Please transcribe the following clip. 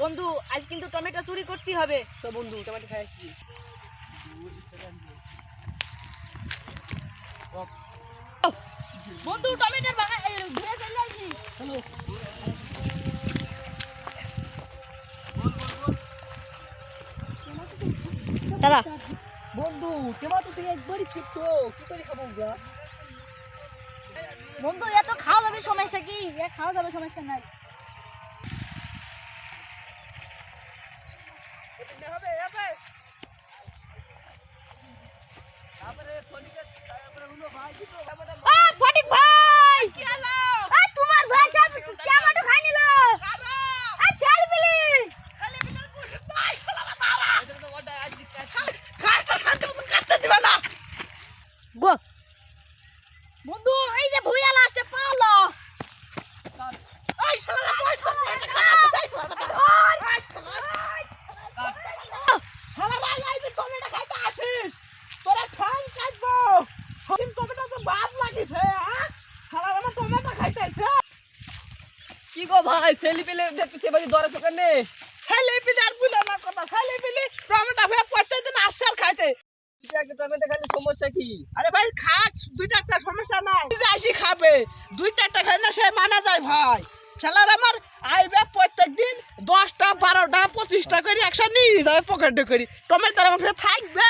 বন্ধু আজ কিন্তু টমেটো চুরি করতে হবে। তো বন্ধু টমেটো খাই কি বন্ধু টমেটোর বাগান ঘুরে চলে আসি। চলো দাদা বন্ধু টমেটো থেকে একবারই ছোট্ট কি করে খাবো গা? বন্ধু এত খাওয়া যাবে সমস্যা কি? খাওয়া যাবে সমস্যা নাই। ফটিক ভাই তোমার ভাই সব টমেটো খাই নিল। চল বিলি গো বন্ধু এই যে ভুইয়ালা আসছে পাওলো। কি গো ভাই ছেলে পেলে দেখতে বাজি দরে দোকানে ছেলে পিলে আর বুঝলো না কথা ছেলে পিলে টমেটো ভাই প্রত্যেকদিন আসছে আর খাইতে। এটা একটা টমেটো খাইলে সমস্যা কি? আরে ভাই খাক দুইটা একটা সমস্যা নাই যে আসি খাবে দুইটা একটা খাই না সে মানা যায় ভাই। শালার আমার আইবে প্রত্যেকদিন 10টা 12টা 25টা করে একসাথে নিয়ে যাবে পকেটে করি টমেটো আমার থাকবে।